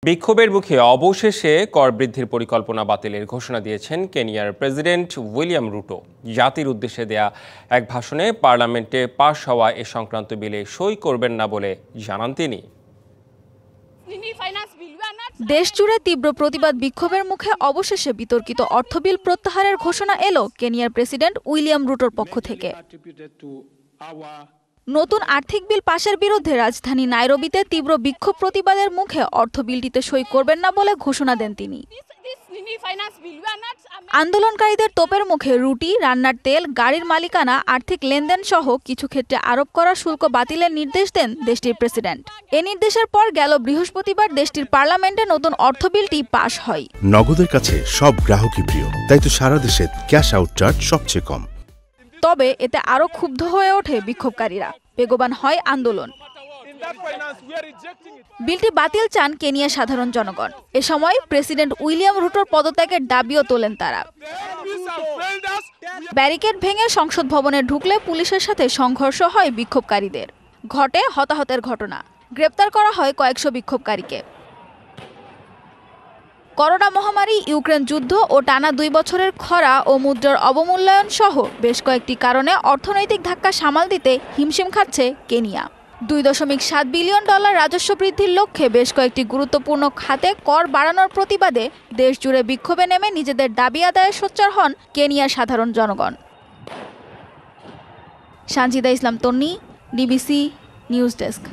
বিক্ষোভের মুখে অবশেষে কর বৃদ্ধির পরিকল্পনা বাতিলের ঘোষণা দিয়েছেন কেনিয়ার প্রেসিডেন্ট উইলিয়াম রুটো। জাতির উদ্দেশ্যে দেয়া এক ভাষণে পার্লামেন্টে পাশ হওয়া এ সংক্রান্ত বিলে সই করবেন না বলে জানান তিনি। দেশজুড়ে তীব্র প্রতিবাদ বিক্ষোভের মুখে অবশেষে বিতর্কিত অর্থ বিল প্রত্যাহারের ঘোষণা এলো কেনিয়ার প্রেসিডেন্ট উইলিয়াম রুটোর পক্ষ থেকে। নতুন আর্থিক বিল পাশের বিরুদ্ধে রাজধানী নাইরোবিতে তীব্র বিক্ষোভ প্রতিবাদের মুখে অর্থ বিলটিতে সই করবেন না বলে ঘোষণা দেন তিনি। আন্দোলনকারীদের তোপের মুখে রুটি, রান্নার তেল, গাড়ির মালিকানা, আর্থিক লেনদেন সহ কিছু ক্ষেত্রে আরোপ করা শুল্ক বাতিলের নির্দেশ দেন দেশটির প্রেসিডেন্ট। এ নির্দেশের পর গেল বৃহস্পতিবার দেশটির পার্লামেন্টে নতুন অর্থ বিলটি পাশ হয়। নগদের কাছে সব গ্রাহকই প্রিয়, তাই তো সারা দেশে ক্যাশ আউট চার্জ সবচেয়ে কম। তবে এতে আরো ক্ষুব্ধ হয়ে ওঠে বিক্ষোভকারীরা। বেগবান হয় আন্দোলন। বিলটি বাতিল চান কেনিয়া সাধারণ জনগণ। এ সময় প্রেসিডেন্ট উইলিয়াম রুটোর পদত্যাগের দাবিও তোলেন তারা। ব্যারিকেড ভেঙে সংসদ ভবনে ঢুকলে পুলিশের সাথে সংঘর্ষ হয় বিক্ষোভকারীদের। ঘটে হতাহতের ঘটনা। গ্রেপ্তার করা হয় কয়েকশো বিক্ষোভকারীকে। করোনা মহামারী, ইউক্রেন যুদ্ধ ও টানা 2 বছরের খরা ও মুদ্রার অবমূল্যায়ন সহ বেশ কয়েকটি কারণে অর্থনৈতিক ধাক্কা সামাল দিতে হিমশিম খাচ্ছে কেনিয়া। $2.7 বিলিয়ন রাজস্ব বৃদ্ধির লক্ষ্যে বেশ কয়েকটি গুরুত্বপূর্ণ খাতে কর বাড়ানোর প্রতিবাদে দেশজুড়ে বিক্ষোভে নেমে নিজেদের দাবি আদায়ে সোচ্চার হন কেনিয়ার সাধারণ জনগণ। সানজিদা ইসলাম তন্নি, ডিবিসি নিউজ ডেস্ক।